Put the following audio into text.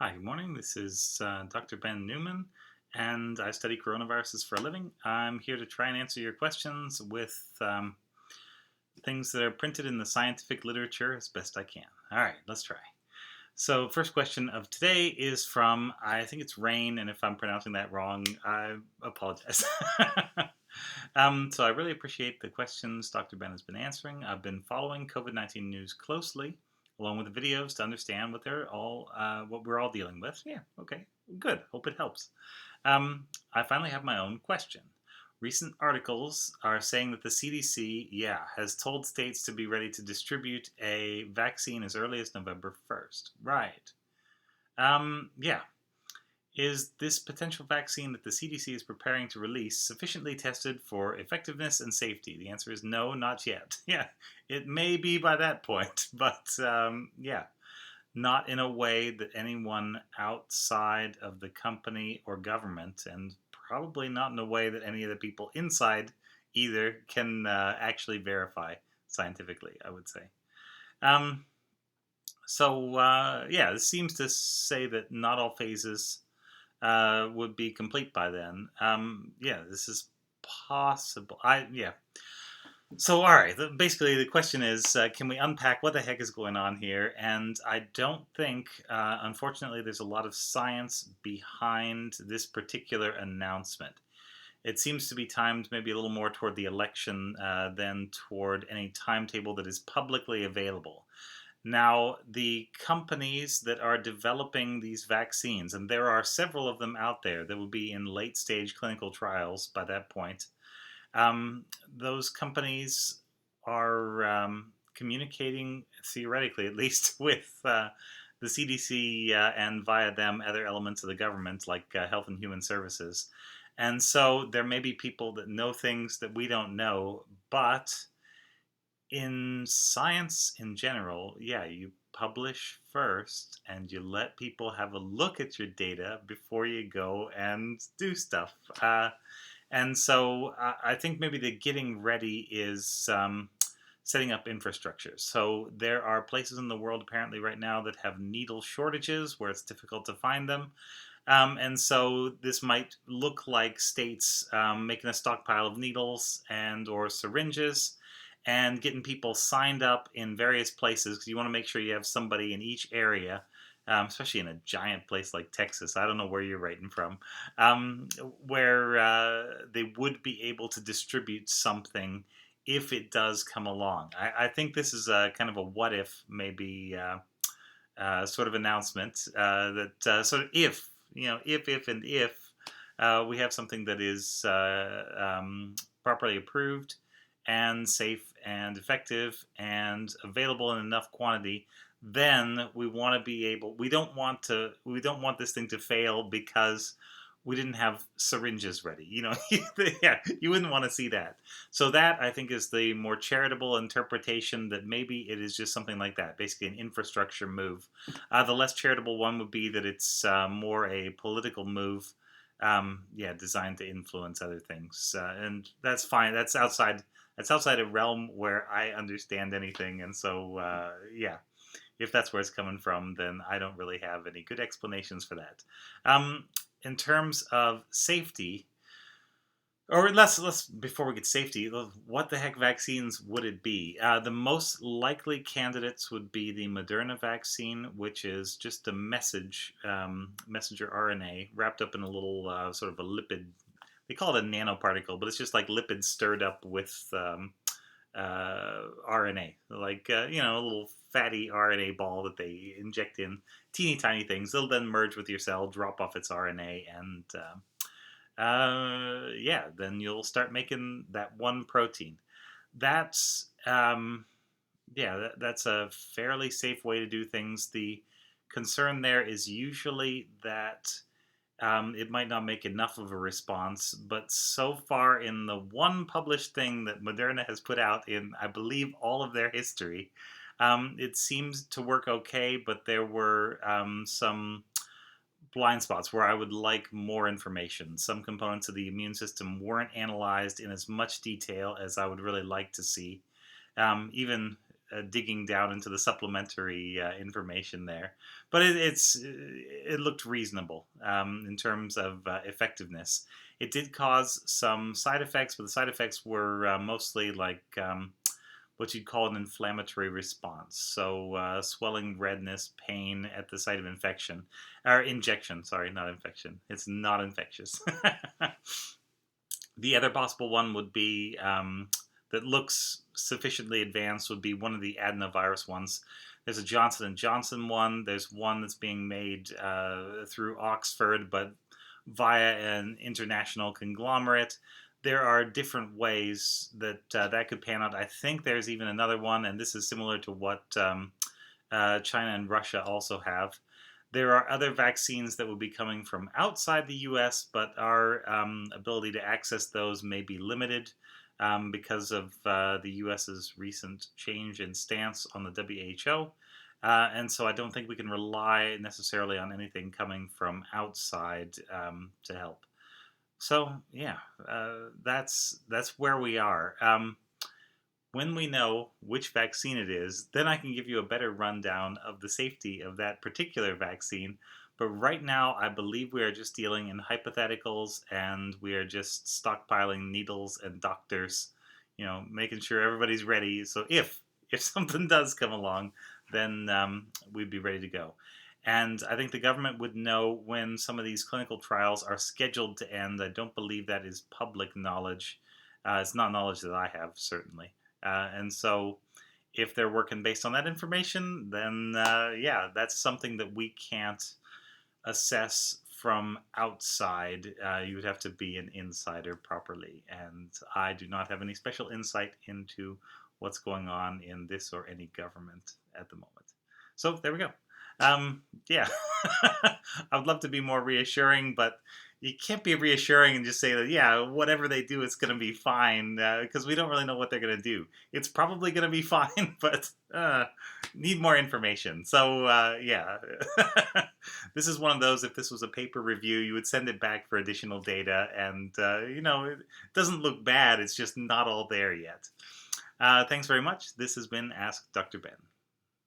Hi, good morning. This is Dr. Ben Newman, and I study coronaviruses for a living. I'm here to try and answer your questions with things that are printed in the scientific literature as best I can. All right, let's try. So, first question of today is from, I think it's Rain, and if I'm pronouncing that wrong, I apologize. So, I really appreciate the questions Dr. Ben has been answering. I've been following COVID-19 news closely, along with the videos to understand what we're all dealing with. Yeah, okay, good. Hope it helps. I finally have my own question. Recent articles are saying that the CDC, has told states to be ready to distribute a vaccine as early as November 1st. Right. Yeah. Is this potential vaccine that the CDC is preparing to release sufficiently tested for effectiveness and safety? The answer is no, not yet. Yeah, it may be by that point, but not in a way that anyone outside of the company or government, and probably not in a way that any of the people inside either can actually verify scientifically, I would say. Um, this seems to say that not all phases would be complete by then. This is possible. So, all right. Basically, the question is, can we unpack what the heck is going on here? And I don't think, unfortunately, there's a lot of science behind this particular announcement. It seems to be timed maybe a little more toward the election than toward any timetable that is publicly available. Now, the companies that are developing these vaccines, and there are several of them out there that will be in late stage clinical trials by that point, those companies are communicating, theoretically at least, with the CDC and via them other elements of the government like Health and Human Services. And so there may be people that know things that we don't know, but in science in general, you publish first and you let people have a look at your data before you go and do stuff. I think maybe the getting ready is setting up infrastructure. So there are places in the world apparently right now that have needle shortages where it's difficult to find them. And so this might look like states making a stockpile of needles and or syringes and getting people signed up in various places because you want to make sure you have somebody in each area, especially in a giant place like Texas. I don't know where you're writing from, where they would be able to distribute something if it does come along. I think this is a kind of a what if, maybe sort of announcement that sort of if we have something that is properly approved and safe and effective and available in enough quantity, then we want to be able. We don't want this thing to fail because we didn't have syringes ready. You wouldn't want to see that. So that, I think, is the more charitable interpretation, that maybe it is just something like that, basically an infrastructure move. The less charitable one would be that it's more a political move, designed to influence other things, and that's fine. That's outside a realm where I understand anything, and so if that's where it's coming from, then I don't really have any good explanations for that. In terms of safety, or let's before we get safety, what the heck vaccines would it be? The most likely candidates would be the Moderna vaccine, which is just a messenger RNA wrapped up in a little sort of a lipid. They call it a nanoparticle, but it's just like lipids stirred up with RNA, like a little fatty RNA ball that they inject in teeny tiny things. They'll then merge with your cell, drop off its RNA, and then you'll start making that one protein. That's that's a fairly safe way to do things. The concern there is usually that it might not make enough of a response, but so far in the one published thing that Moderna has put out in, I believe, all of their history, it seems to work okay, but there were some blind spots where I would like more information. Some components of the immune system weren't analyzed in as much detail as I would really like to see. Even digging down into the supplementary information there, but it looked reasonable in terms of effectiveness. It did cause some side effects, but the side effects were mostly like what you'd call an inflammatory response. So swelling, redness, pain at the site of infection, or injection. Sorry, not infection. It's not infectious. The other possible one would be that looks sufficiently advanced would be one of the adenovirus ones. There's a Johnson and Johnson one. There's one that's being made through Oxford, but via an international conglomerate. There are different ways that that could pan out. I think there's even another one, and this is similar to what China and Russia also have. There are other vaccines that will be coming from outside the U.S., but our ability to access those may be limited because of the U.S.'s recent change in stance on the WHO. And so I don't think we can rely necessarily on anything coming from outside to help. So yeah, that's where we are. When we know which vaccine it is, then I can give you a better rundown of the safety of that particular vaccine. But right now, I believe we are just dealing in hypotheticals, and we are just stockpiling needles and doctors, making sure everybody's ready. So if something does come along, then we'd be ready to go. And I think the government would know when some of these clinical trials are scheduled to end. I don't believe that is public knowledge. It's not knowledge that I have, certainly. And so if they're working based on that information, then yeah, that's something that we can't assess from outside. You would have to be an insider properly. And I do not have any special insight into what's going on in this or any government at the moment. So there we go. Yeah, I would love to be more reassuring, but you can't be reassuring and just say that, yeah, whatever they do, it's going to be fine, because we don't really know what they're going to do. It's probably going to be fine, but need more information. So, yeah, this is one of those, if this was a paper review, you would send it back for additional data, and, it doesn't look bad, it's just not all there yet. Thanks very much. This has been Ask Dr. Ben.